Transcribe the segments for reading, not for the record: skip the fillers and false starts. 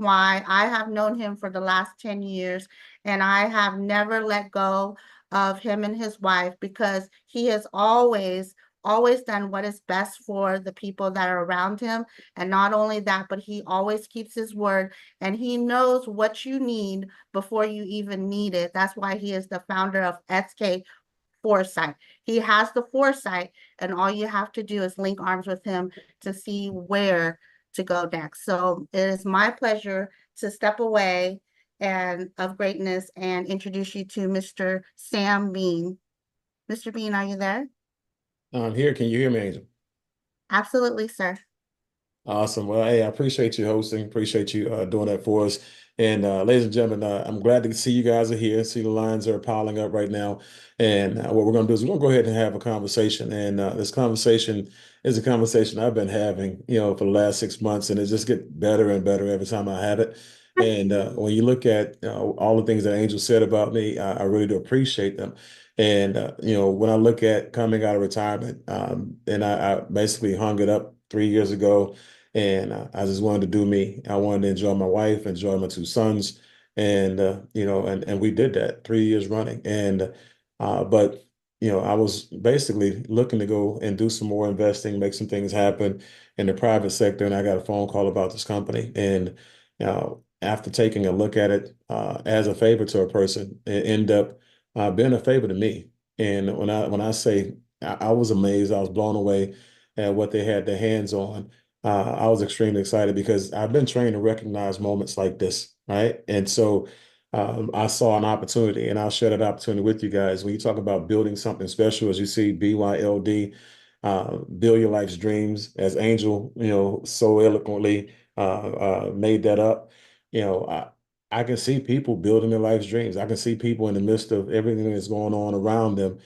why I have known him for the last 10 years, and I have never let go of him and his wife because he has always done what is best for the people that are around him. And not only that, but he always keeps his word, and he knows what you need before you even need it. That's why he is the founder of SK Foresight. He has the foresight, and all you have to do is link arms with him to see where to go next. So it is my pleasure to step away and of greatness and introduce you to Mr. Sam Bean. Mr. Bean, are you there? I'm here. Can you hear me, Angel? Absolutely, sir. Awesome. Well, hey, I appreciate you hosting. Appreciate you doing that for us. And ladies and gentlemen, I'm glad to see you guys are here. See the lines are piling up right now. And what we're going to do is we're going to go ahead and have a conversation. And this conversation is a conversation I've been having, for the last 6 months, and it just gets better and better every time I have it. And when you look at all the things that Angel said about me, I really do appreciate them. And when I look at coming out of retirement, and I basically hung it up 3 years ago. And I just wanted to do me. I wanted to enjoy my wife, enjoy my two sons, and and we did that 3 years running. And but I was basically looking to go and do some more investing, make some things happen in the private sector. And I got a phone call about this company. And after taking a look at it as a favor to a person, it ended up being a favor to me. And when I say I was amazed, I was blown away at what they had their hands on. I was extremely excited because I've been trained to recognize moments like this, right? And so I saw an opportunity, and I'll share that opportunity with you guys. When you talk about building something special, as you see BYLD, build your life's dreams, as Angel, so eloquently made that up. I can see people building their life's dreams. I can see people in the midst of everything that's going on around them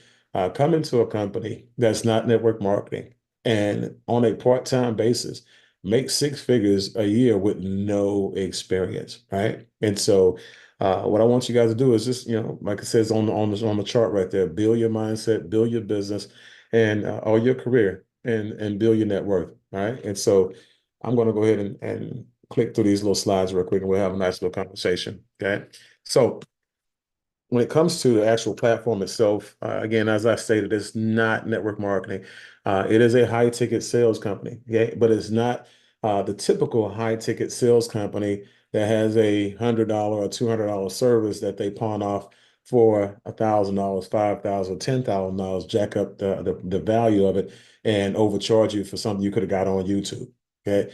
come into a company that's not network marketing and on a part-time basis make 6 figures a year with no experience, right? And so what I want you guys to do is just, like it says on the chart right there, build your mindset, build your business and or your career and build your net worth. All right. And so I'm going to go ahead and click through these little slides real quick and we'll have a nice little conversation. Okay. So when it comes to the actual platform itself, again, as I stated, it's not network marketing. It is a high ticket sales company, okay? But it's not the typical high ticket sales company that has $100 or $200 service that they pawn off for $1,000, 5,000, $10,000, jack up the value of it and overcharge you for something you could have got on YouTube. Okay.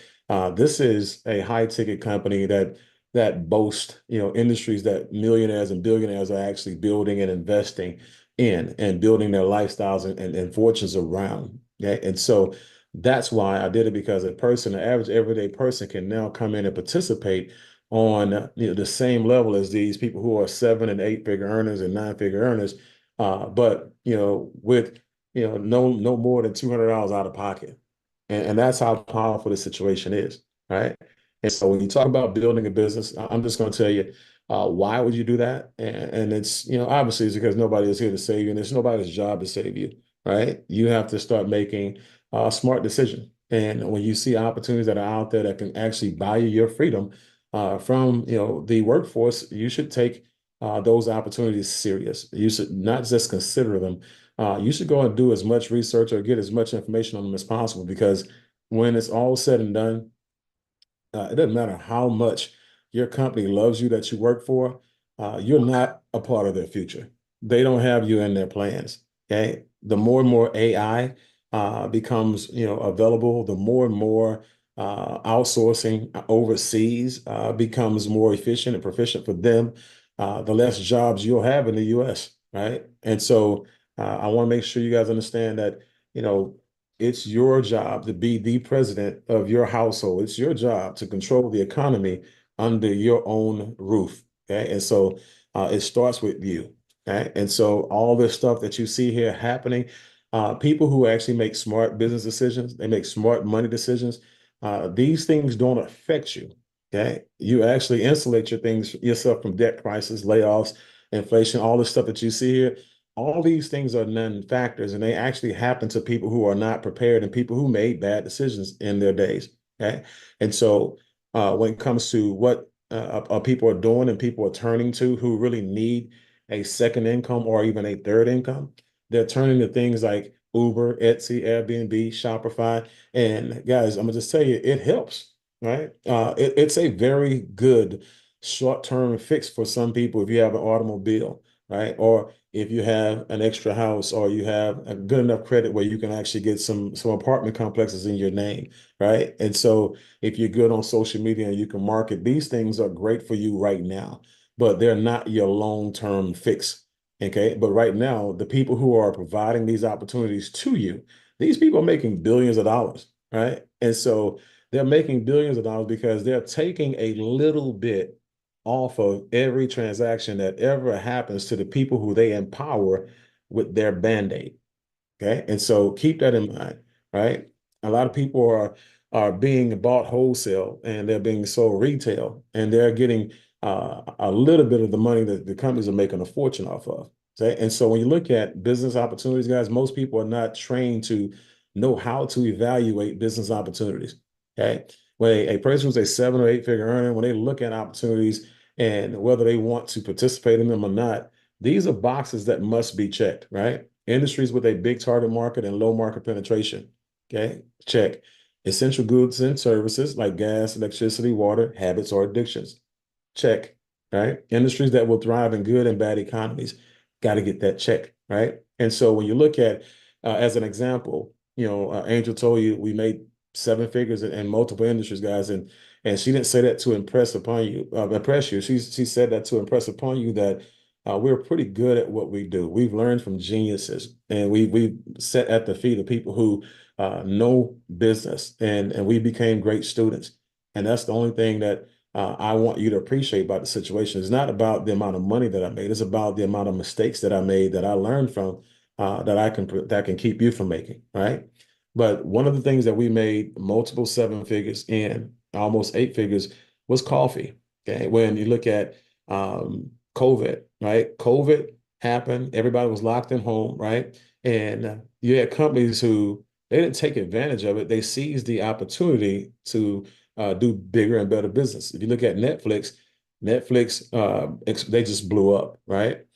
This is a high ticket company that boast, industries that millionaires and billionaires are actually building and investing in and building their lifestyles and fortunes around. Okay. And so that's why I did it because an average everyday person can now come in and participate on the same level as these people who are 7 and 8 figure earners and 9 figure earners, but with no more than $200 out of pocket, and that's how powerful the situation is, right? And so when you talk about building a business, I'm just going to tell you why would you do that? And it's, obviously it's because nobody is here to save you and it's nobody's job to save you, right? You have to start making a smart decision. And when you see opportunities that are out there that can actually buy you your freedom from, the workforce, you should take those opportunities serious. You should not just consider them. You should go and do as much research or get as much information on them as possible because when it's all said and done, it doesn't matter how much your company loves you that you work for, you're not a part of their future. They don't have you in their plans. Okay. The more and more AI becomes, available, the more and more outsourcing overseas becomes more efficient and proficient for them, the less jobs you'll have in the US, right? And so I want to make sure you guys understand that, you know, it's your job to be the president of your household. It's your job to control the economy under your own roof. Okay. And so it starts with you. Okay. And so all this stuff that you see here happening, people who actually make smart business decisions, they make smart money decisions. These things don't affect you. Okay. You actually insulate yourself from debt crisis, layoffs, inflation, all the stuff that you see here. All these things are non-factors, and they actually happen to people who are not prepared and people who made bad decisions in their days. Okay. And so when it comes to what people are doing and people are turning to who really need a second income or even a third income. They're turning to things like Uber, Etsy, Airbnb, Shopify. And guys, I'm gonna just tell you, it helps, right? It's a very good short-term fix for some people if you have an automobile, right? Or if you have an extra house or you have a good enough credit where you can actually get some apartment complexes in your name, right? And so if you're good on social media and you can market, these things are great for you right now, but they're not your long-term fix. Okay. But right now, the people who are providing these opportunities to you, these people are making billions of dollars, right? And so they're making billions of dollars because they're taking a little bit off of every transaction that ever happens to the people who they empower with their band-aid. Okay. And so keep that in mind, right? A lot of people are being bought wholesale and they're being sold retail and they're getting a little bit of the money that the companies are making a fortune off of. Okay. And so when you look at business opportunities, guys, most people are not trained to know how to evaluate business opportunities. Okay. When a person who's a 7 or 8 figure earner, when they look at opportunities and whether they want to participate in them or not, these are boxes that must be checked, right? Industries with a big target market and low market penetration. Okay, check. Essential goods and services like gas, electricity, water, habits, or addictions. Check. Right. Industries that will thrive in good and bad economies. Got to get that check. Right. And so when you look at, as an example, Angel told you we made 7 figures in multiple industries, guys, and she didn't say that to impress you. She said that to impress upon you that we're pretty good at what we do. We've learned from geniuses, and we sat at the feet of people who know business, and we became great students. And that's the only thing that I want you to appreciate about the situation. It's not about the amount of money that I made. It's about the amount of mistakes that I made that I learned from that can keep you from making, right? But one of the things that we made multiple 7 figures in, almost 8 figures, was coffee. Okay, when you look at COVID, right? COVID happened. Everybody was locked in home, right? And you had companies who they didn't take advantage of it. They seized the opportunity to do bigger and better business. If you look at Netflix, they just blew up, right?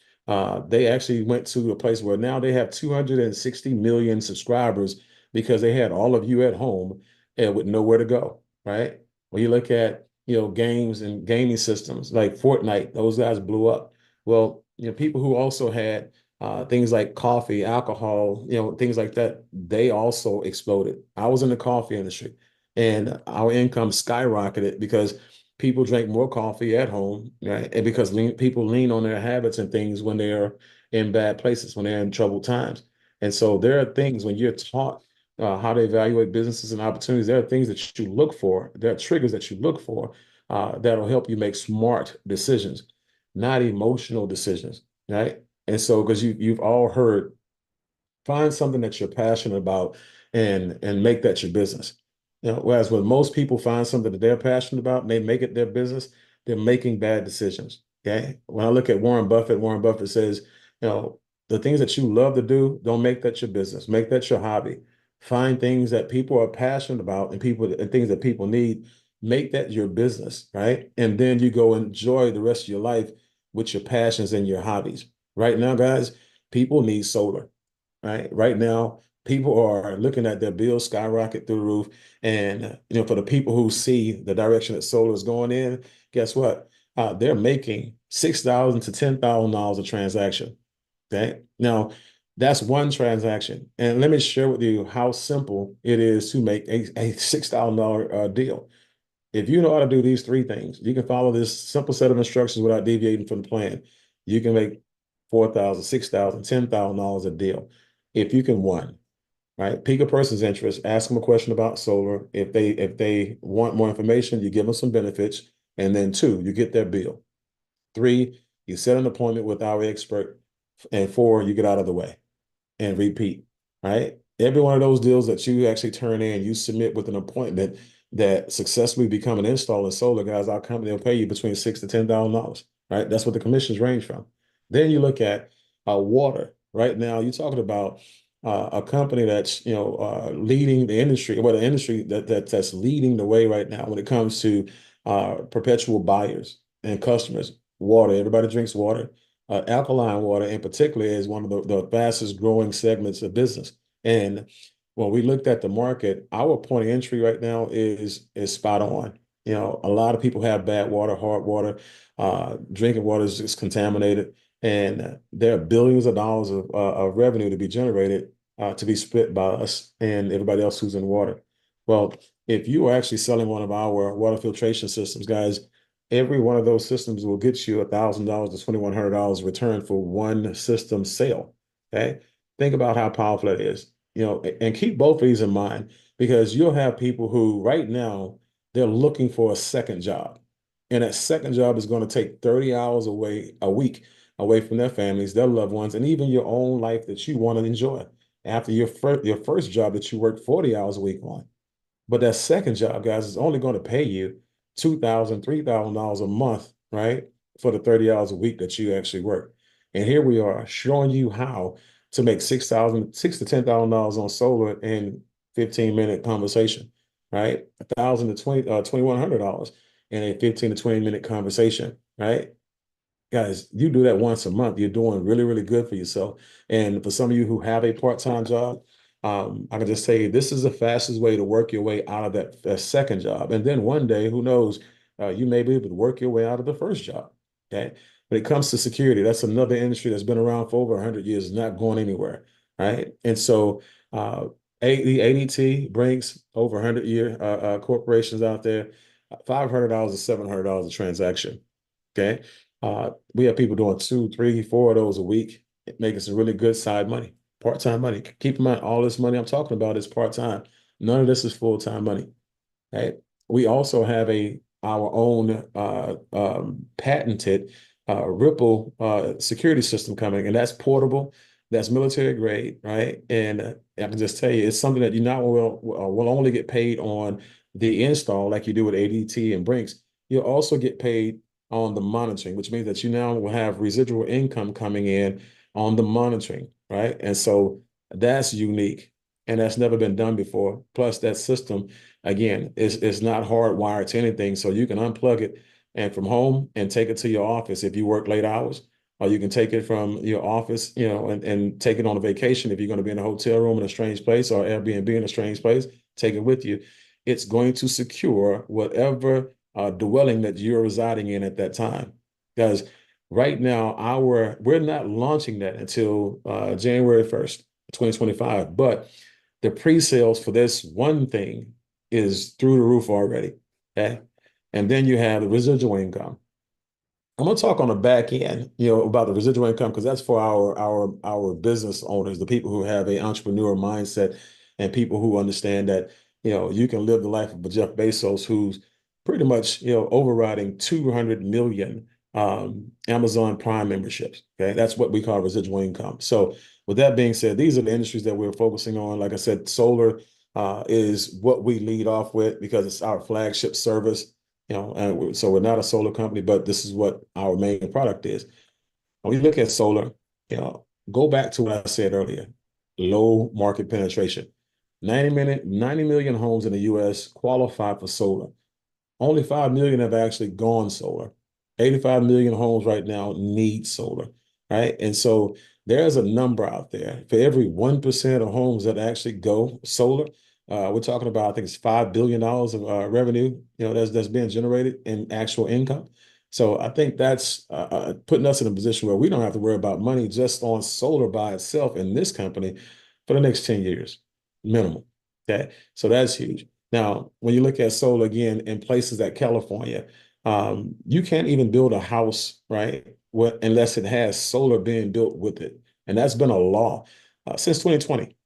They actually went to a place where now they have 260 million subscribers because they had all of you at home and with nowhere to go, right? When you look at games and gaming systems like Fortnite, those guys blew up. Well, people who also had things like coffee, alcohol, things like that, they also exploded. I was in the coffee industry, and our income skyrocketed because people drank more coffee at home, right? And because people lean on their habits and things when they're in bad places, when they're in troubled times. And so there are things when you're taught how to evaluate businesses and opportunities. There are things that you look for. There are triggers that you look for that'll help you make smart decisions, not emotional decisions, right? And so, because you've all heard, find something that you're passionate about and make that your business. Whereas when most people find something that they're passionate about and they make it their business, they're making bad decisions. Okay. When I look at Warren Buffett says, the things that you love to do, don't make that your business. Make that your hobby. Find things that people are passionate about and things that people need. Make that your business, right? And then you go enjoy the rest of your life with your passions and your hobbies. Right now, guys, people need solar. Right now, people are looking at their bills skyrocket through the roof. And for the people who see the direction that solar is going in, guess what? They're making $6,000 to $10,000 a transaction. Okay. Now, that's one transaction. And let me share with you how simple it is to make a $6,000 deal. If you know how to do these 3 things, you can follow this simple set of instructions without deviating from the plan. You can make $4,000, $6,000, $10,000 a deal. If you can, one, right? Pique a person's interest, ask them a question about solar. If they want more information, you give them some benefits. And then 2, you get their bill. 3, you set an appointment with our expert. And 4, you get out of the way and repeat, right? Every one of those deals that you actually turn in, you submit with an appointment that successfully become an install in solar, guys, our company will pay you between $6,000 to $10,000, right? That's what the commissions range from. Then you look at water. Right now, you're talking about a company that's leading the industry, well, the industry that's leading the way right now when it comes to perpetual buyers and customers. Water, everybody drinks water. Alkaline water in particular is one of the fastest growing segments of business. And when we looked at the market, our point of entry right now is spot on. You know, a lot of people have bad water, hard water. Drinking water is just contaminated, and there are billions of dollars of revenue to be generated to be split by us and everybody else who's in water. Well, if you are actually selling one of our water filtration systems, guys, every one of those systems will get you $1,000 to $2,100 return for one system sale. Okay, think about how powerful that is. You know, and keep both of these in mind because you'll have people who right now they're looking for a second job. And that second job is going to take 30 hours away a week away from their families, their loved ones, and even your own life that you want to enjoy after your first job that you work 40 hours a week on. But that second job, guys, is only going to pay you $2,000, $3,000 a month, right? For the 30 hours a week that you actually work. And here we are showing you how to make $6 to $10,000 on solar in 15-minute conversation, right? $1,000 to $2,100 in a 15 to 20-minute conversation, right? Guys, you do that once a month, you're doing really, really good for yourself. And for some of you who have a part-time job, I can just say this is the fastest way to work your way out of that second job. And then one day, who knows, you may be able to work your way out of the first job. Okay. When it comes to security, that's another industry that's been around for over 100 years, not going anywhere. Right. And so the ADT brings over 100-year corporations out there, $500 to $700 a transaction. Okay. We have people doing two, three, four of those a week, making some really good side money, part-time money. Keep in mind, all this money I'm talking about is part-time. None of this is full-time money. Right? We also have our own patented Ripple security system coming, and that's portable, that's military grade, right? And I can just tell you, it's something that you not will only get paid on the install like you do with ADT and Brinks. You'll also get paid on the monitoring, which means that you now will have residual income coming in on the monitoring, right? And so that's unique, and that's never been done before. Plus, that system again, it's not hardwired to anything, so you can unplug it and from home and take it to your office if you work late hours, or you can take it from your office, you know, and take it on a vacation if you're going to be in a hotel room in a strange place or Airbnb in a strange place. Take it with you. It's going to secure whatever dwelling that you're residing in at that time, because right now we're not launching that until January 1st, 2025, but the pre-sales for this one thing is through the roof already. Okay. And then you have the residual income. I'm gonna talk on the back end, you know, about the residual income because that's for our business owners, the people who have a entrepreneur mindset and people who understand that, you know, you can live the life of a Jeff Bezos who's pretty much, you know, overriding 200 million Amazon Prime memberships. Okay. That's what we call residual income. So with that being said, these are the industries that we're focusing on. Like I said, solar is what we lead off with because it's our flagship service. You know, and so we're not a solar company, but this is what our main product is. When we look at solar, you know, go back to what I said earlier, low market penetration. 90 million homes in the US qualify for solar. Only 5 million have actually gone solar. 85 million homes right now need solar, right? And so there's a number out there. For every 1% of homes that actually go solar, we're talking about, I think it's $5 billion of revenue, you know, that's being generated in actual income. So I think that's putting us in a position where we don't have to worry about money just on solar by itself in this company for the next 10 years, minimum. Okay. So that's huge. Now, when you look at solar again in places like California, you can't even build a house, right? Unless it has solar being built with it. And that's been a law since 2020.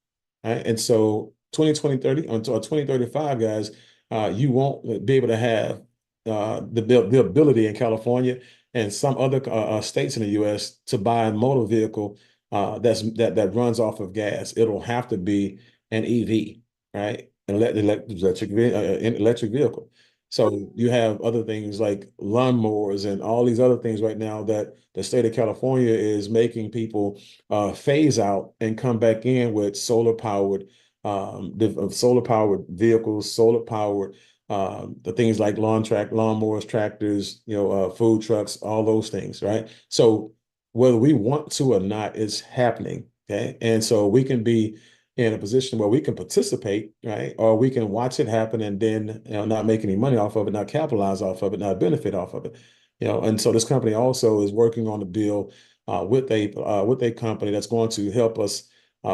Right? And so 2020, 30 until 2035, guys, you won't be able to have the ability in California and some other states in the US to buy a motor vehicle that runs off of gas. It'll have to be an EV, right? Electric vehicle. So you have other things like lawnmowers and all these other things right now that the state of California is making people phase out and come back in with solar powered vehicles, solar powered the things like lawnmowers, tractors, food trucks, all those things, right? So whether we want to or not, it's happening. Okay. And so we can be in a position where we can participate, right? Or we can watch it happen and then, not make any money off of it, not capitalize off of it, not benefit off of it. And so this company also is working on a deal with a company that's going to help us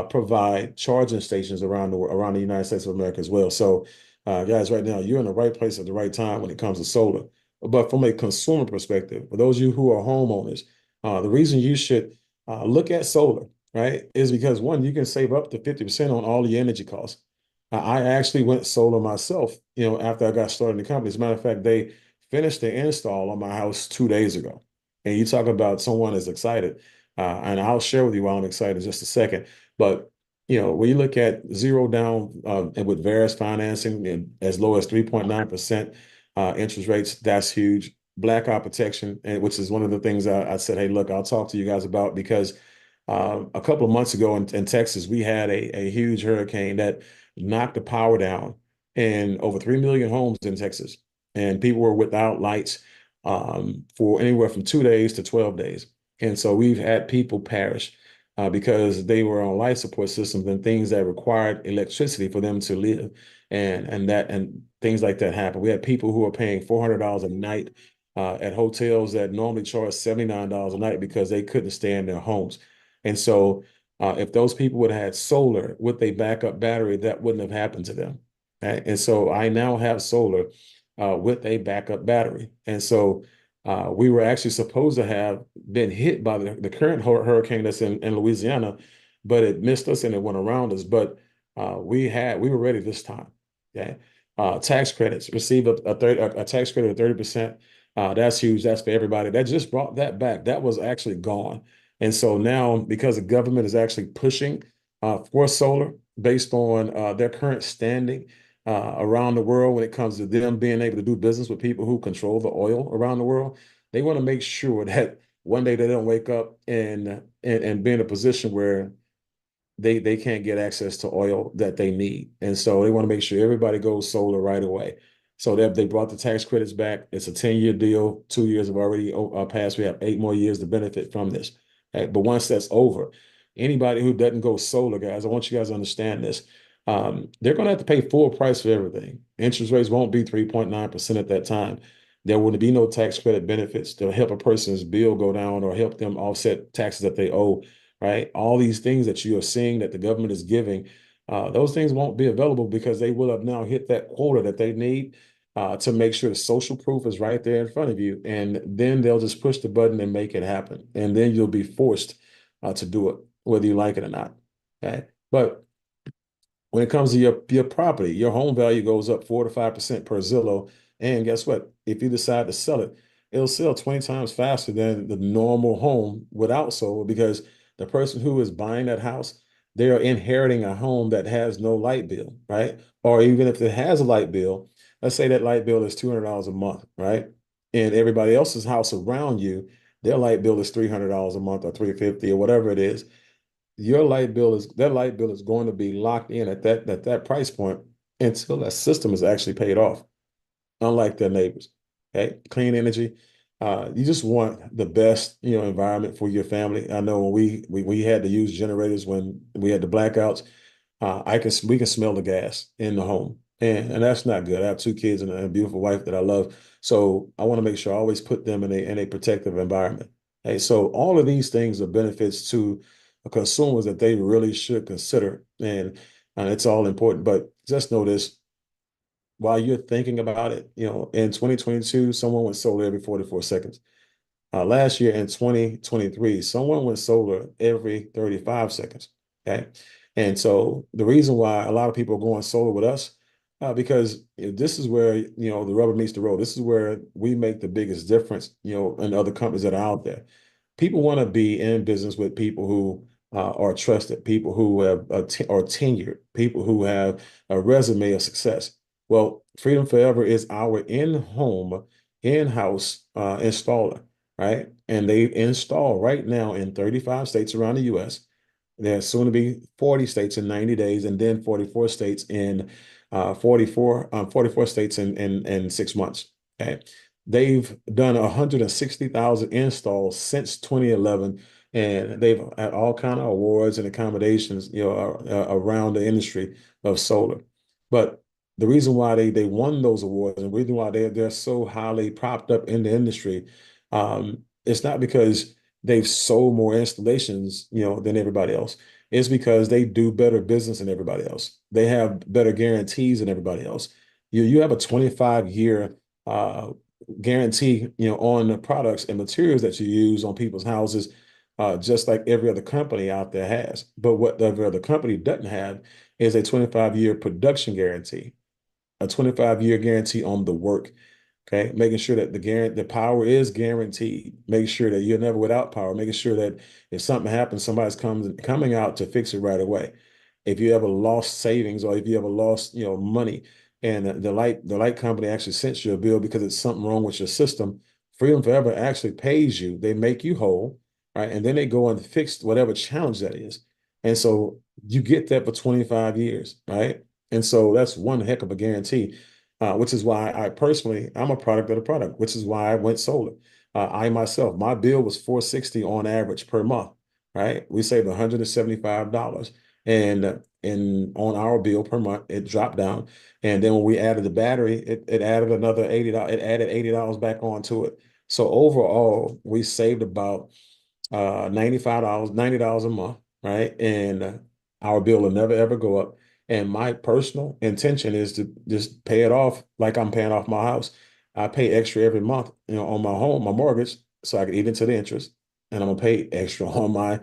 provide charging stations around the United States of America as well. So, guys, right now you're in the right place at the right time when it comes to solar. But from a consumer perspective, for those of you who are homeowners, the reason you should look at solar, right, is because one, you can save up to 50% on all your energy costs. I actually went solar myself, after I got started in the company. As a matter of fact, they finished the install on my house 2 days ago. And you talk about someone is excited, and I'll share with you why I'm excited in just a second. But when you look at zero down and with various financing and as low as 3.9% interest rates, that's huge. Blackout protection, and which is one of the things I said, hey, look, I'll talk to you guys about because a couple of months ago in Texas, we had a huge hurricane that knocked the power down in over 3 million homes in Texas. And people were without lights for anywhere from 2 days to 12 days. And so we've had people perish because they were on life support systems and things that required electricity for them to live. And things like that happen. We had people who are paying $400 a night at hotels that normally charge $79 a night because they couldn't stay in their homes. And so if those people would have had solar with a backup battery, that wouldn't have happened to them. Right? And so I now have solar with a backup battery. And so we were actually supposed to have been hit by the current hurricane that's in Louisiana, but it missed us and it went around us. But we were ready this time. Okay. Tax credits, receive a tax credit of 30%. That's huge. That's for everybody. That just brought that back. That was actually gone. And so now, because the government is actually pushing for solar based on their current standing around the world when it comes to them being able to do business with people who control the oil around the world, they want to make sure that one day they don't wake up and be in a position where they can't get access to oil that they need. And so they want to make sure everybody goes solar right away. So they brought the tax credits back. It's a 10-year deal. 2 years have already passed. We have 8 more years to benefit from this. Okay? But once that's over, anybody who doesn't go solar, guys, I want you guys to understand this. They're going to have to pay full price for everything. Interest rates won't be 3.9% at that time. There wouldn't be no tax credit benefits to help a person's bill go down or help them offset taxes that they owe, right? All these things that you are seeing that the government is giving, those things won't be available because they will have now hit that quota that they need to make sure the social proof is right there in front of you. And then they'll just push the button and make it happen. And then you'll be forced to do it, whether you like it or not. Okay. But when it comes to your property, your home value goes up 4 to 5% per Zillow. And guess what? If you decide to sell it, it'll sell 20 times faster than the normal home without solar because the person who is buying that house, they are inheriting a home that has no light bill, right? Or even if it has a light bill, let's say that light bill is $200 a month, right? And everybody else's house around you, their light bill is $300 a month or 350 or whatever it is. That light bill is going to be locked in at that price point until that system is actually paid off, unlike their neighbors. Okay, clean energy. You just want the best, environment for your family. I know when we had to use generators when we had the blackouts, we can smell the gas in the home, and that's not good. I have 2 kids and a beautiful wife that I love, so I want to make sure I always put them in a protective environment. Hey, so all of these things are benefits to consumers that they really should consider, and it's all important. But just know this while you're thinking about it, in 2022, someone went solar every 44 seconds. Last year in 2023, someone went solar every 35 seconds. Okay. And so the reason why a lot of people are going solar with us, because this is where, the rubber meets the road. This is where we make the biggest difference, in other companies that are out there. People want to be in business with people who are trusted, people who are tenured, people who have a resume of success. Well, Freedom Forever is our in-home, in-house installer, right? And they install right now in 35 states around the US. There's soon to be 40 states in 90 days, and then 44 states in 44 states in 6 months. Okay. They've done 160,000 installs since 2011, and they've had all kind of awards and accommodations, around the industry of solar. But the reason why they won those awards and the reason why they're so highly propped up in the industry, it's not because they've sold more installations, than everybody else. It's because they do better business than everybody else. They have better guarantees than everybody else. You have a 25-year guarantee, on the products and materials that you use on people's houses, just like every other company out there has. But what every other company doesn't have is a 25-year production guarantee, a 25-year guarantee on the work. Okay, making sure that the power is guaranteed. Make sure that you're never without power. Making sure that if something happens, somebody's coming out to fix it right away. If you ever lost savings or if you ever lost, money, and the light company actually sends you a bill because it's something wrong with your system, Freedom Forever actually pays you. They make you whole, right? And then they go and fix whatever challenge that is. And so you get that for 25 years, right? And so that's one heck of a guarantee, which is why I'm a product of the product, which is why I went solar. I myself, my bill was 460 on average per month, right? We saved $175. And on our bill per month, it dropped down. And then when we added the battery, it added another $80. It added $80 back onto it. So overall, we saved about $95, $90 a month, right? And our bill will never ever go up. And my personal intention is to just pay it off like I'm paying off my house. I pay extra every month, on my mortgage, so I can eat into the interest. And I'm gonna pay extra on my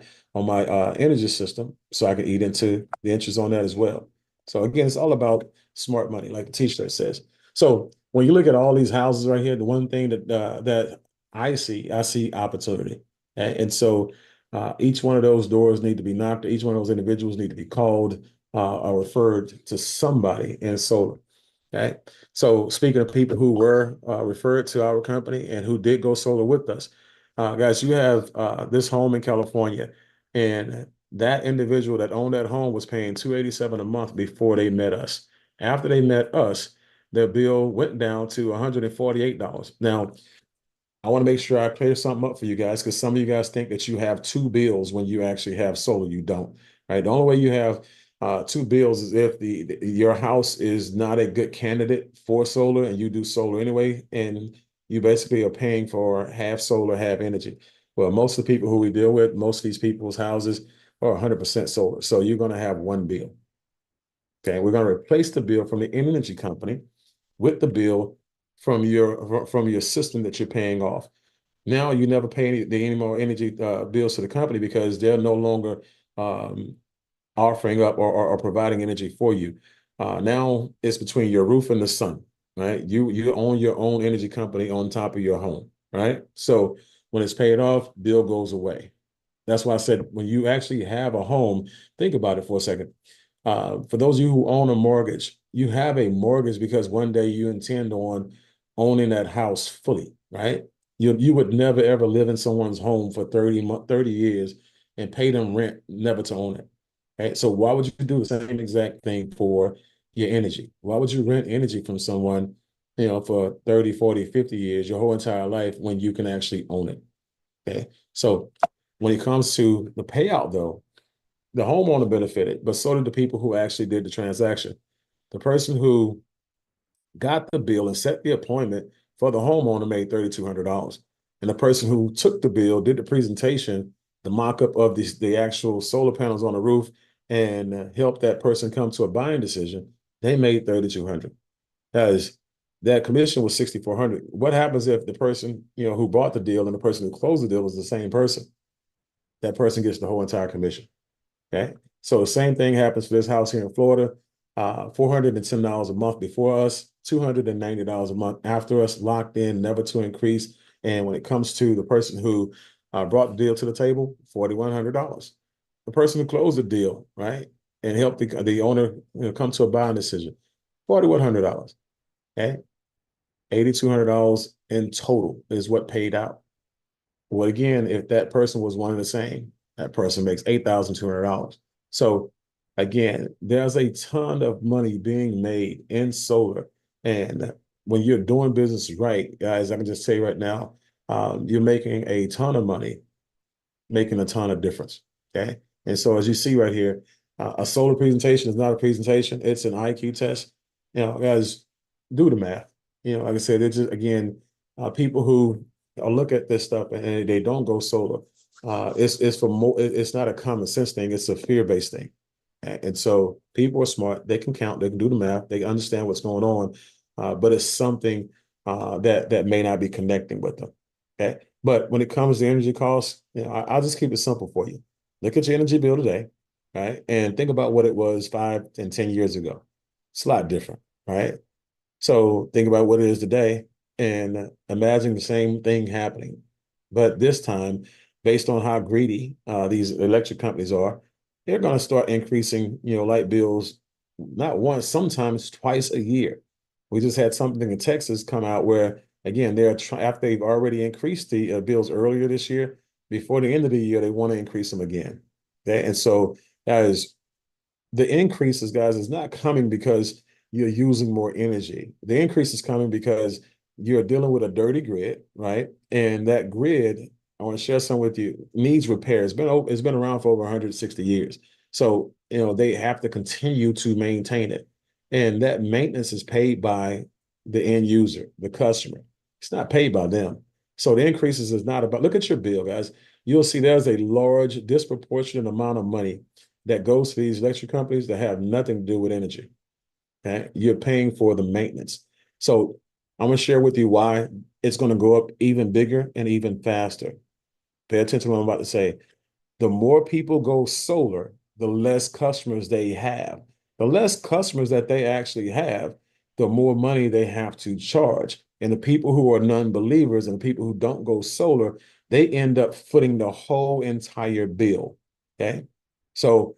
energy system, so I can eat into the interest on that as well. So again, it's all about smart money, like the t-shirt says. So when you look at all these houses right here, the one thing that I see opportunity. And so each one of those doors need to be knocked. Each one of those individuals need to be called or referred to somebody in solar. Okay. So speaking of people who were referred to our company and who did go solar with us, guys, you have this home in California, and that individual that owned that home was paying $287 a month before they met us. After they met us, their bill went down to $148. Now, I want to make sure I clear something up for you guys, because some of you guys think that you have two bills when you actually have solar. You don't, right? The only way you have two bills is if your house is not a good candidate for solar and you do solar anyway, and you basically are paying for half solar, half energy. Well, most of the people who we deal with, most of these people's houses are 100% solar. So you're going to have one bill. Okay, we're going to replace the bill from the energy company with the bill from your system that you're paying off. Now you never pay any more energy bills to the company, because they're no longer um, offering up or providing energy for you. Now it's between your roof and the sun, right? You own your own energy company on top of your home, right? So when it's paid off, bill goes away. That's why I said when you actually have a home, think about it for a second. For those of you who own a mortgage, you have a mortgage because one day you intend on owning that house fully, right? You would never ever live in someone's home for 30 years and pay them rent never to own it. Right? So why would you do the same exact thing for your energy? Why would you rent energy from someone, for 30, 40, 50 years, your whole entire life, when you can actually own it? Okay. So when it comes to the payout, though, the homeowner benefited, but so did the people who actually did the transaction. The person who got the bill and set the appointment for the homeowner made $3,200. And the person who took the bill, did the presentation, the mock-up of the actual solar panels on the roof, and helped that person come to a buying decision, they made $3,200. Because that commission was $6,400. What happens if the person, who bought the deal and the person who closed the deal is the same person? That person gets the whole entire commission. Okay. So the same thing happens for this house here in Florida. $410 a month before us, $290 a month after us, locked in, never to increase. And when it comes to the person who brought the deal to the table, $4,100. The person who closed the deal, right, and helped the owner, come to a buying decision, $4,100. Okay. $8,200 in total is what paid out. Well, again, if that person was one and the same, that person makes $8,200. So again, there's a ton of money being made in solar. And when you're doing business right, guys, I can just say right now, you're making a ton of money, making a ton of difference. Okay. And so as you see right here, a solar presentation is not a presentation, it's an IQ test. Guys, do the math. Like I said, it's just, again, people who look at this stuff and they don't go solar. It's for more, it's not a common sense thing, it's a fear-based thing. And so people are smart, they can count, they can do the math, they understand what's going on, but it's something that may not be connecting with them. Okay. But when it comes to energy costs, I'll just keep it simple for you. Look at your energy bill today, right? And think about what it was 5 and 10 years ago. It's a lot different, right? So think about what it is today and imagine the same thing happening. But this time, based on how greedy these electric companies are, they're going to start increasing, light bills, not once, sometimes twice a year. We just had something in Texas come out where, again, after they've already increased the bills earlier this year, before the end of the year, they want to increase them again. Okay? And so that is the increases, guys, is not coming because you're using more energy. The increase is coming because you're dealing with a dirty grid, right? And that grid, I want to share some with you, needs repair. It's been around for over 160 years. So, they have to continue to maintain it. And that maintenance is paid by the end user, the customer. It's not paid by them. So the increases is not about, look at your bill, guys. You'll see there's a large disproportionate amount of money that goes to these electric companies that have nothing to do with energy. Okay? You're paying for the maintenance. So I'm going to share with you why it's going to go up even bigger and even faster. Pay attention to what I'm about to say. The more people go solar, the less customers they have. The less customers that they actually have, the more money they have to charge. And the people who are non-believers and the people who don't go solar, they end up footing the whole entire bill. Okay. So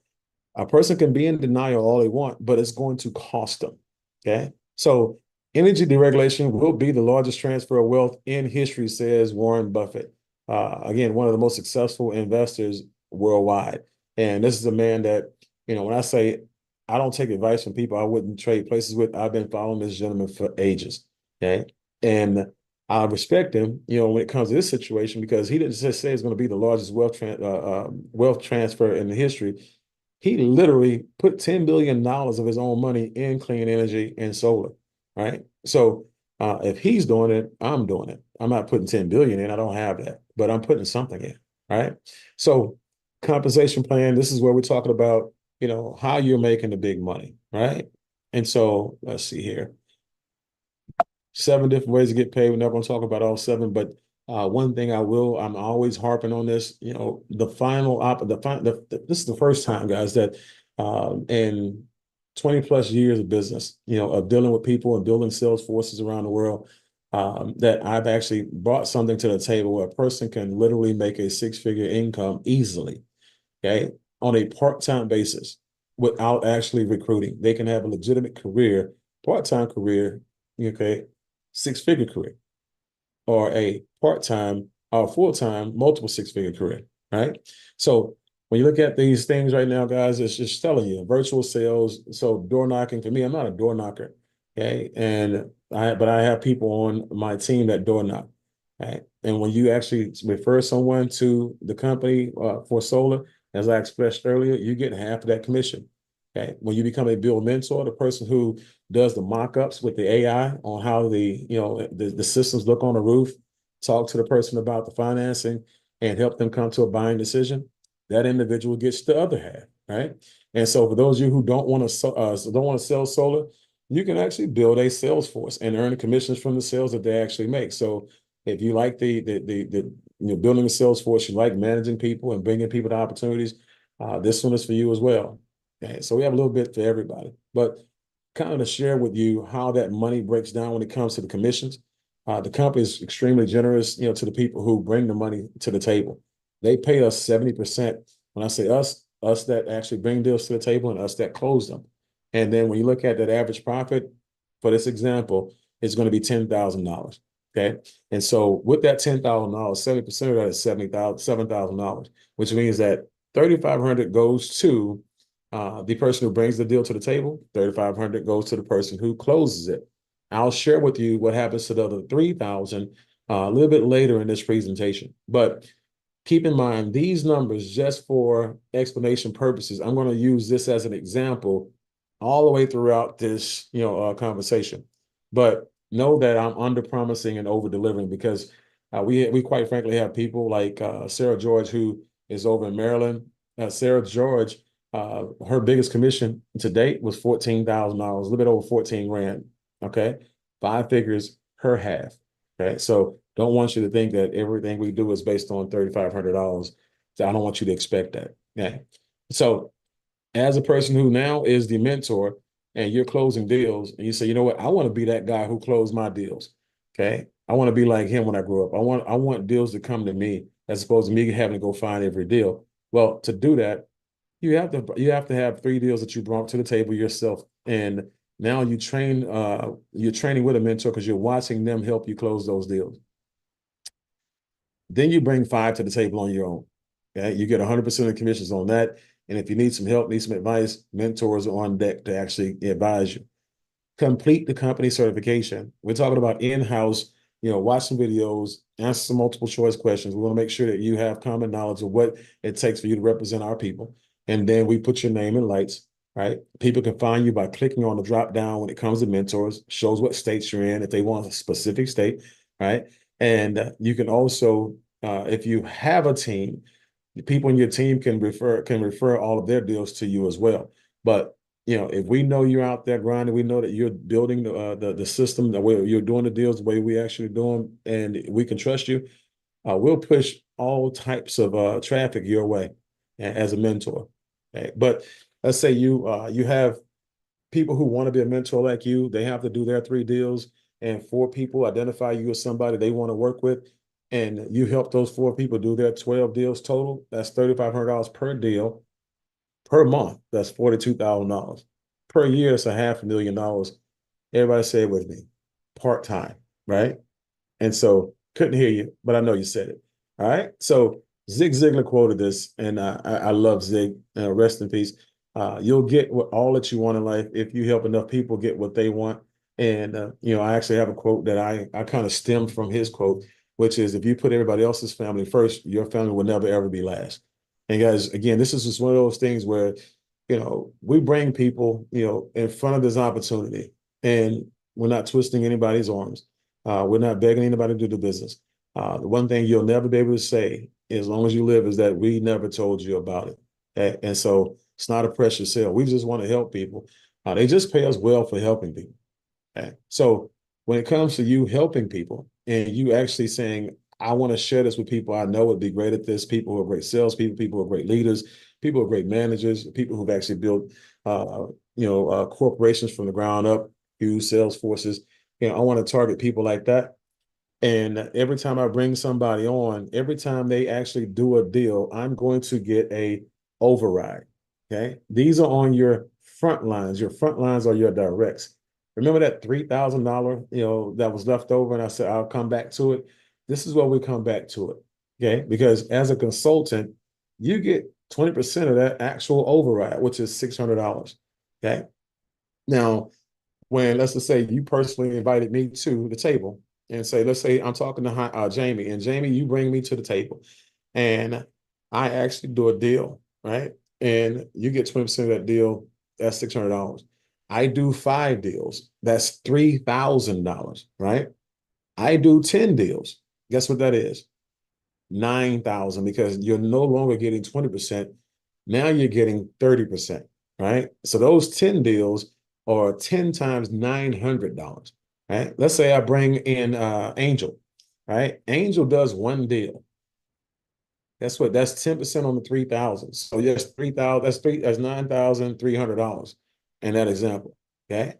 a person can be in denial all they want, but it's going to cost them. Okay. So energy deregulation will be the largest transfer of wealth in history, says Warren Buffett. Again, one of the most successful investors worldwide. And this is a man that, when I say I don't take advice from people I wouldn't trade places with, I've been following this gentleman for ages. Okay. And I respect him, when it comes to this situation, because he didn't just say it's going to be the largest wealth transfer in the history. He literally put $10 billion of his own money in clean energy and solar, right? So if he's doing it, I'm doing it. I'm not putting 10 billion in. I don't have that, but I'm putting something in, right? So compensation plan, this is where we're talking about, how you're making the big money, right? And so let's see here. 7 different ways to get paid. We're not going to talk about all 7, but one thing I'm always harping on this, this is the first time, guys, that in 20 plus years of business, of dealing with people and building sales forces around the world, that I've actually brought something to the table where a person can literally make a 6-figure income easily, okay, on a part-time basis without actually recruiting. They can have a legitimate career, part-time career, okay, 6-figure career, or a part-time or full-time multiple 6-figure career, right? So when you look at these things right now, guys, it's just telling you virtual sales. So door knocking, for me, I'm not a door knocker, okay? But I have people on my team that door knock, right? And when you actually refer someone to the company for solar, as I expressed earlier, you get half of that commission. Okay. When you become a bill mentor, the person who does the mock-ups with the AI on how the systems look on the roof, talk to the person about the financing and help them come to a buying decision, that individual gets the other half, right? And so for those of you who don't want to sell solar, you can actually build a sales force and earn commissions from the sales that they actually make. So if you like building a sales force, you like managing people and bringing people to opportunities, this one is for you as well. Okay, so we have a little bit for everybody, but kind of to share with you how that money breaks down when it comes to the commissions. The company is extremely generous, to the people who bring the money to the table. They pay us 70%. When I say us that actually bring deals to the table and us that close them. And then when you look at that average profit, for this example, it's going to be $10,000. Okay. And so with that $10,000, 70% of that is $7,000, which means that 3,500 goes to The person who brings the deal to the table, 3,500 goes to the person who closes it. I'll share with you what happens to the other 3,000 a little bit later in this presentation. But keep in mind these numbers, just for explanation purposes, I'm going to use this as an example all the way throughout this, conversation. But know that I'm under promising and over delivering, because we quite frankly have people like Sarah George, who is over in Maryland. Sarah George, her biggest commission to date was $14,000, a little bit over 14 grand. Okay, 5 figures, her half. Okay, so don't want you to think that everything we do is based on $3,500. So I don't want you to expect that. Okay, so as a person who now is the mentor and you're closing deals, and you say, you know what, I want to be that guy who closed my deals. Okay, I want to be like him when I grow up. I want deals to come to me as opposed to me having to go find every deal. Well, to do that, you have to have 3 deals that you brought to the table yourself, and now you're training with a mentor because you're watching them help you close those deals. Then you bring 5 to the table on your own. Okay, you get 100% of the commissions on that. And if you need some help, need some advice, mentors are on deck to actually advise you. Complete the company certification. We're talking about in-house, watch some videos, answer some multiple choice questions. We want to make sure that you have common knowledge of what it takes for you to represent our people. And then we put your name in lights, right? People can find you by clicking on the drop down when it comes to mentors, shows what states you're in if they want a specific state, right? And you can also, if you have a team, the people in your team can refer all of their deals to you as well. But if we know you're out there grinding, we know that you're building the system, the way you're doing the deals, the way we actually do them, and we can trust you, we'll push all types of traffic your way as a mentor. Okay? But let's say you have people who want to be a mentor like you. They have to do their 3 deals, and 4 people identify you as somebody they want to work with, and you help those 4 people do their 12 deals total. That's $3,500 per deal per month. That's $42,000 per year. It's $500,000. Everybody say it with me, part-time, right? And so couldn't hear you, but I know you said it. All right. So Zig Ziglar quoted this, and I love Zig. Rest in peace. You'll get all that you want in life if you help enough people get what they want. And I actually have a quote that I kind of stemmed from his quote, which is, if you put everybody else's family first, your family will never ever be last. And guys, again, this is just one of those things where we bring people in front of this opportunity, and we're not twisting anybody's arms. We're not begging anybody to do the business. The one thing you'll never be able to say, as long as you live, is that we never told you about it. Okay? And so it's not a pressure sale. We just want to help people. They just pay us well for helping people. Okay? So when it comes to you helping people and you actually saying, I want to share this with people I know would be great at this, people who are great salespeople, people who are great leaders, people who are great managers, people who've actually built, corporations from the ground up, huge sales forces. I want to target people like that. And every time I bring somebody on, every time they actually do a deal, I'm going to get a override. Okay. These are on your front lines. Your front lines are your directs. Remember that $3,000, that was left over, and I said, I'll come back to it. This is where we come back to it. Okay. Because as a consultant, you get 20% of that actual override, which is $600. Okay. Now, when, let's just say, you personally invited me to the table, and say, let's say I'm talking to Jamie, and Jamie, you bring me to the table, and I actually do a deal, right? And you get 20% of that deal, that's $600. I do 5 deals, that's $3,000, right? I do 10 deals. Guess what that is? 9,000, because you're no longer getting 20%. Now you're getting 30%, right? So those 10 deals are 10 times $900, right? Let's say I bring in Angel, right? Angel does 1 deal. That's 10% on the 3,000. So yes, 3,000, that's $9,300 in that example. Okay.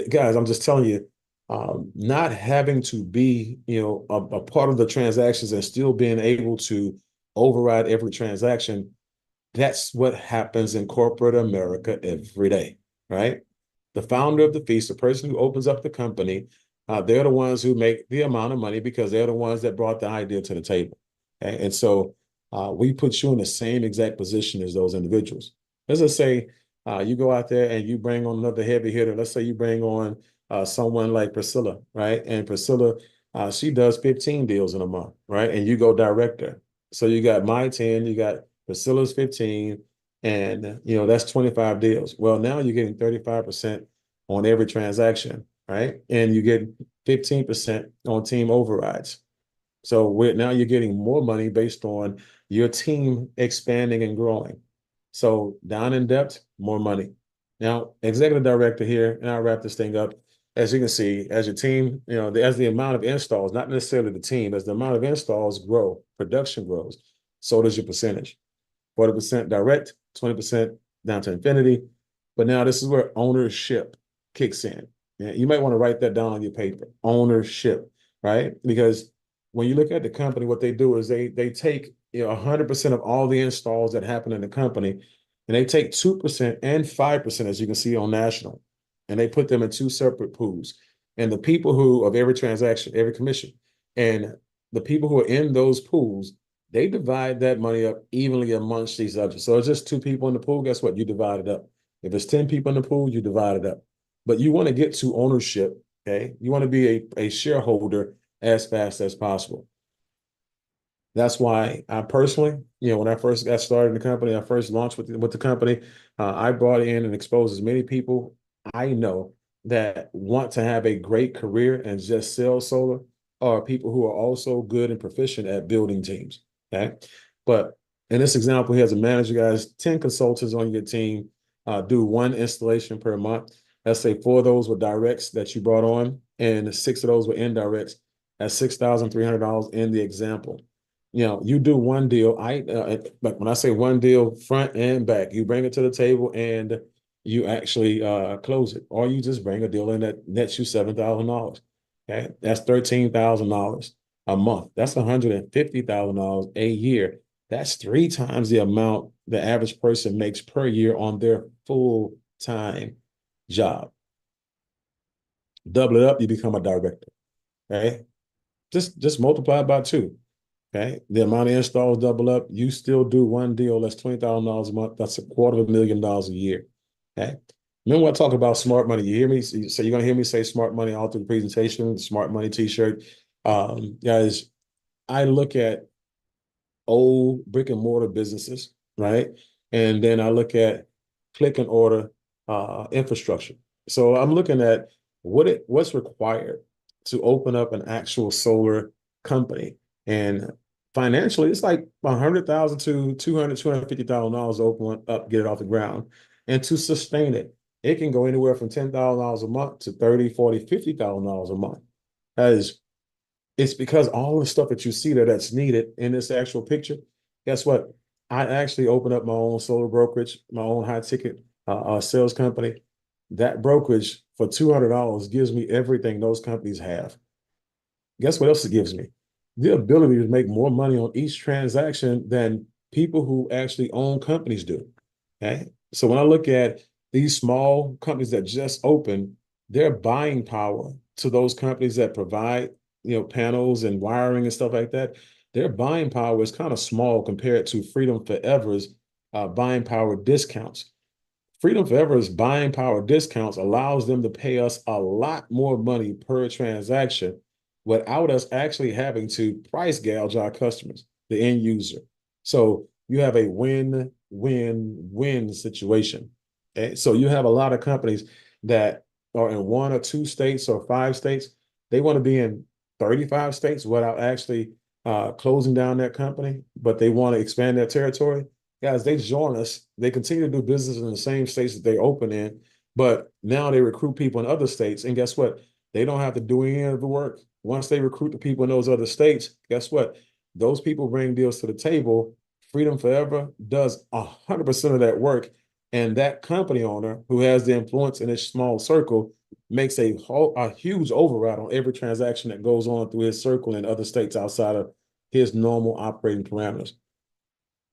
Guys, I'm just telling you, not having to be, a part of the transactions and still being able to override every transaction. That's what happens in corporate America every day, right? The founder of the feast, the person who opens up the company, they're the ones who make the amount of money because they're the ones that brought the idea to the table. Okay? And so we put you in the same exact position as those individuals. As I say, You go out there and you bring on another heavy hitter. Let's say you bring on someone like Priscilla, right? And Priscilla, she does 15 deals in a month, right? And you go director. So you got my 10, you got Priscilla's 15, and that's 25 deals. Well, now you're getting 35% on every transaction, right? And you get 15% on team overrides. So now you're getting more money based on your team expanding and growing. So down in depth, more money. Now, executive director here, and I'll wrap this thing up. As you can see, as your team, as the amount of installs, not necessarily the team, as the amount of installs grow, production grows, so does your percentage. 40% direct, 20% down to infinity. But now this is where ownership kicks in. Yeah, you might want to write that down on your paper. Ownership, right? Because when you look at the company, what they do is they take 100% of all the installs that happen in the company, and they take 2% and 5%, as you can see on national, and they put them in two separate pools. And the people who of every transaction, every commission, and the people who are in those pools, they divide that money up evenly amongst these others. So it's just two people in the pool. Guess what? You divide it up. If it's 10 people in the pool, you divide it up. But you want to get to ownership, okay? You want to be a shareholder as fast as possible. That's why I personally, when I first got started in the company, I first launched with the company, I brought in and exposed as many people I know that want to have a great career and just sell solar, or people who are also good and proficient at building teams. Okay. But in this example, he has a manager, guys, 10 consultants on your team, do one installation per month. Let's say 4 of those were directs that you brought on, and 6 of those were indirects. That's $6,300 in the example. You do one deal. But when I say one deal, front and back, you bring it to the table and you actually close it, or you just bring a deal in that nets you $7,000. Okay, that's $13,000 a month. That's $150,000 a year. That's 3 times the amount the average person makes per year on their full-time job. Double it up, you become a director. Okay, just multiply it by 2. Okay, the amount of installs double up. You still do one deal that's $20,000 a month. That's $250,000 a year. Okay. Remember when I talk about smart money? You hear me? So you're gonna hear me say smart money all through the presentation. The smart money T-shirt, guys. I look at old brick and mortar businesses, right? And then I look at click and order infrastructure. So I'm looking at what's required to open up an actual solar company. And financially, it's like 100,000 to 250,000 to open up, get it off the ground. And to sustain it, it can go anywhere from $10,000 a month to 30, 40, $50,000 a month. That is, it's because all the stuff that you see there that's needed in this actual picture, guess what? I actually opened up my own solar brokerage, my own high ticket sales company. That brokerage for $200 gives me everything those companies have. Guess what else it gives me? The ability to make more money on each transaction than people who actually own companies do. Okay. So when I look at these small companies that just open, their buying power to those companies that provide, panels and wiring and stuff like that, their buying power is kind of small compared to Freedom Forever's buying power discounts. Freedom Forever's buying power discounts allows them to pay us a lot more money per transaction without us actually having to price gouge our customers, the end user. So you have a win-win-win situation. Okay? So you have a lot of companies that are in 1 or 2 states or 5 states. They want to be in 35 states without actually closing down that company, but they want to expand their territory. Guys, they join us. They continue to do business in the same states that they open in, but now they recruit people in other states. And guess what? They don't have to do any of the work. Once they recruit the people in those other states, guess what? Those people bring deals to the table. Freedom Forever does 100% of that work. And that company owner who has the influence in his small circle makes a huge override on every transaction that goes on through his circle in other states outside of his normal operating parameters.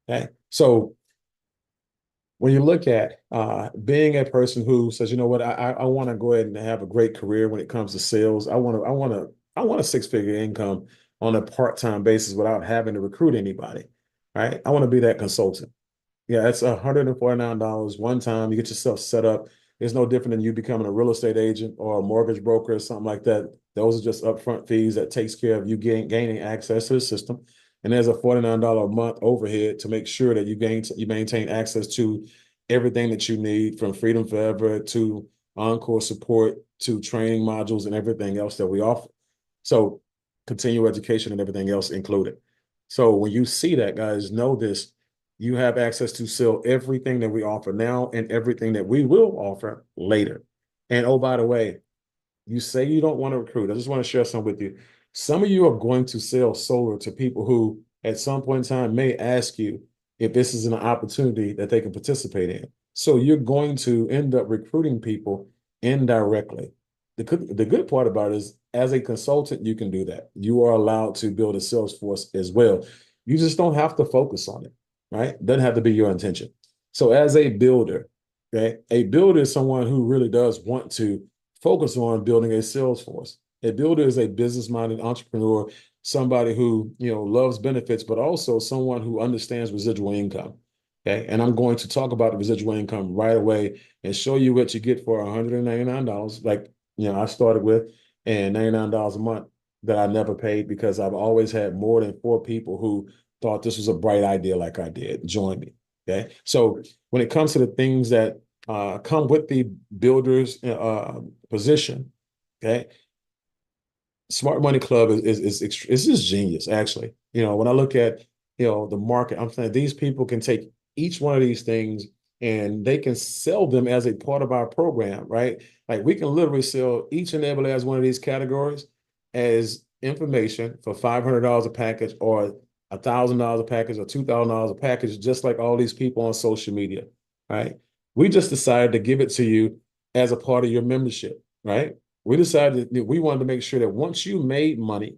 Okay. So when you look at being a person who says, you know what, I want to go ahead and have a great career when it comes to sales. I want a 6-figure income on a part-time basis without having to recruit anybody. Right. I want to be that consultant. Yeah, it's $149 one time. You get yourself set up. It's no different than you becoming a real estate agent or a mortgage broker or something like that. Those are just upfront fees that takes care of you gaining access to the system. And there's a $49 a month overhead to make sure that you maintain access to everything that you need, from Freedom Forever to Encore support to training modules and everything else that we offer. So continual education and everything else included. So when you see that, guys, know this: you have access to sell everything that we offer now and everything that we will offer later. And oh, by the way, you say you don't want to recruit. I just want to share some with you. Some of you are going to sell solar to people who, at some point in time, may ask you if this is an opportunity that they can participate in. So you're going to end up recruiting people indirectly. The good part about it is, as a consultant, you can do that. You are allowed to build a sales force as well. You just don't have to focus on it, right? Doesn't have to be your intention. So as a builder, okay, a builder is someone who really does want to focus on building a sales force. A builder is a business-minded entrepreneur, somebody who, loves benefits, but also someone who understands residual income. Okay. And I'm going to talk about the residual income right away and show you what you get for $199, like, I started with, and $99 a month that I never paid, because I've always had more than 4 people who thought this was a bright idea like I did join me. Okay. So when it comes to the things that come with the builder's position, okay, Smart Money Club is just genius, actually. When I look at the market, I'm saying these people can take each one of these things and they can sell them as a part of our program, right? Like, we can literally sell each and every last one of these categories as information for $500 a package, or $1,000 a package, or $2,000 a package, just like all these people on social media, right? We just decided to give it to you as a part of your membership, right? We decided that we wanted to make sure that once you made money,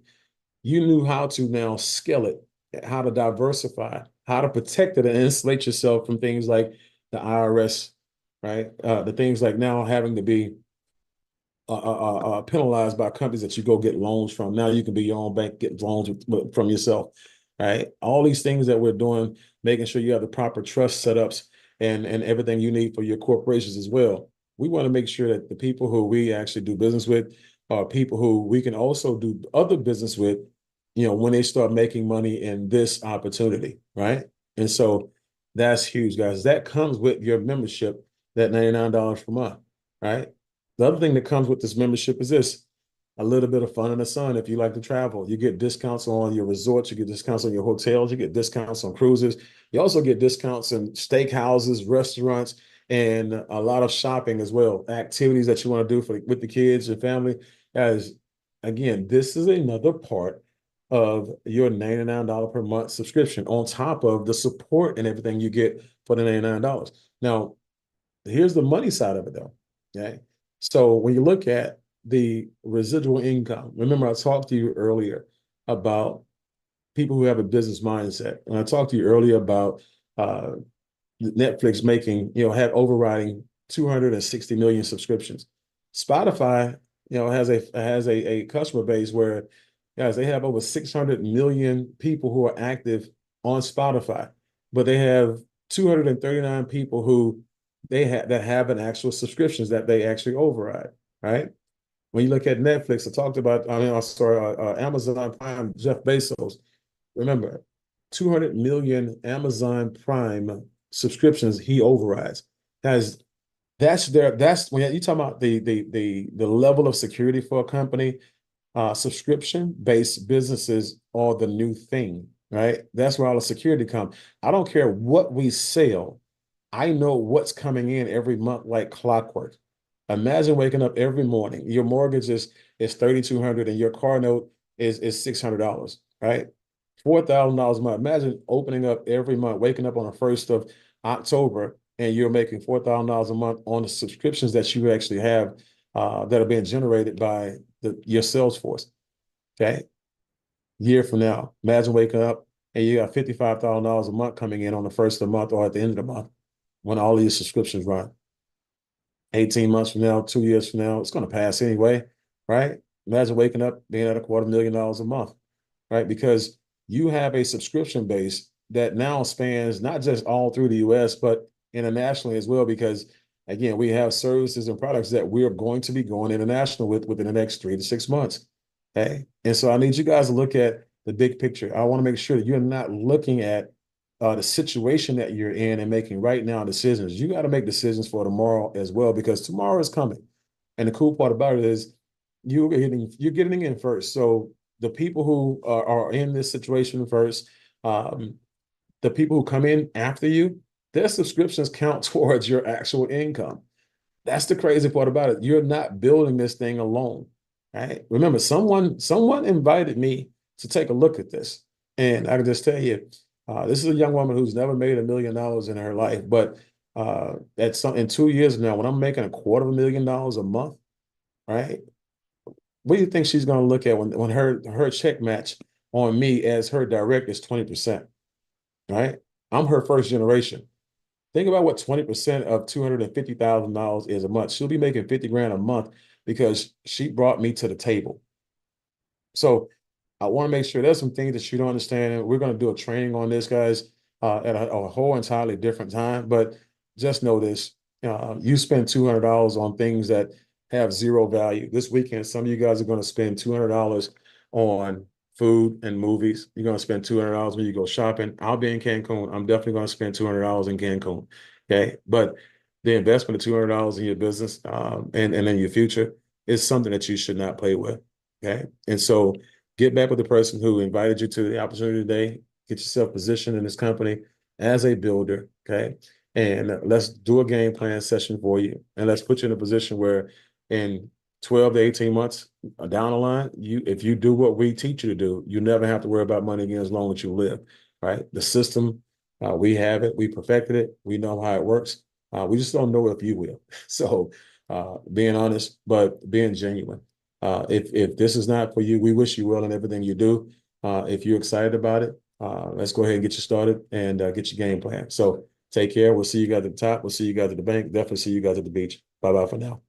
you knew how to now scale it, how to diversify, how to protect it and insulate yourself from things like the IRS, right? The things like now having to be penalized by companies that you go get loans from. Now you can be your own bank, get loans from yourself, right? All these things that we're doing, making sure you have the proper trust setups and everything you need for your corporations as well. We want to make sure that the people who we actually do business with are people who we can also do other business with, when they start making money in this opportunity, right? And so that's huge, guys. That comes with your membership, that $99 per month, right? The other thing that comes with this membership is this: a little bit of fun in the sun. If you like to travel, you get discounts on your resorts, you get discounts on your hotels, you get discounts on cruises. You also get discounts in steakhouses, restaurants, and a lot of shopping as well. Activities that you want to do with the kids and family. As again, this is another part of your $99 per month subscription, on top of the support and everything you get for the $99. Now, here's the money side of it, though. Okay. So when you look at the residual income, remember I talked to you earlier about people who have a business mindset. And I talked to you earlier about uh, Netflix making, have overriding 260 million subscriptions. Spotify, has a customer base where, guys, they have over 600 million people who are active on Spotify, but they have 239 people who that have an actual subscriptions that they actually override, right? When you look at Netflix, I talked about, I'm sorry, Amazon Prime, Jeff Bezos. Remember, 200 million Amazon Prime subscriptions he overrides. Guys, that's when you talk about the level of security for a company. Subscription-based businesses are the new thing, right? That's where all the security comes. I don't care what we sell. I know what's coming in every month like clockwork. Imagine waking up every morning. Your mortgage is $3,200 and your car note is $600, right? $4,000 a month. Imagine opening up every month, waking up on the 1st of October, and you're making $4,000 a month on the subscriptions that you actually have that are being generated by your sales force. Okay. Year from now, imagine waking up and you got $55,000 a month coming in on the 1st of the month or at the end of the month when all these subscriptions run. 18 months from now, 2 years from now, it's going to pass anyway, right? Imagine waking up being at $250,000 a month, right? Because you have a subscription base that now spans not just all through the US, but internationally as well, because again, we have services and products that we are going to be going international with within the next 3 to 6 months. Okay. And so I need you guys to look at the big picture. I want to make sure that you're not looking at the situation that you're in and making right now decisions. You got to make decisions for tomorrow as well, because tomorrow is coming. And the cool part about it is you're getting in first. So the people who are in this situation first, um, the people who come in after you, their subscriptions count towards your actual income. That's the crazy part about it. You're not building this thing alone, right? Remember, someone invited me to take a look at this, and I can just tell you, this is a young woman who's never made $1 million in her life, but in 2 years now, when I'm making $250,000 a month, right? What do you think she's going to look at when her check match on me as her direct is 20%, right? I'm her first generation. Think about what 20% of $250,000 is a month. She'll be making 50 grand a month because she brought me to the table. So I want to make sure there's some things that you don't understand. And we're going to do a training on this, guys, at a whole entirely different time. But just know this, you spend $200 on things that have zero value. This weekend, some of you guys are going to spend $200 on food and movies. You're going to spend $200 when you go shopping. I'll be in Cancun. I'm definitely going to spend $200 in Cancun. Okay. But the investment of $200 in your business and in your future is something that you should not play with. Okay. And so get back with the person who invited you to the opportunity today. Get yourself positioned in this company as a builder. Okay. And let's do a game plan session for you. And let's put you in a position where in 12 to 18 months down the line, if you do what we teach you to do, you never have to worry about money again as long as you live. Right. The system, we have it, we perfected it, we know how it works. We just don't know if you will. So being honest, but being genuine. If this is not for you, we wish you well in everything you do. If you're excited about it, let's go ahead and get you started and get your game plan. So take care. We'll see you guys at the top. We'll see you guys at the bank. Definitely see you guys at the beach. Bye-bye for now.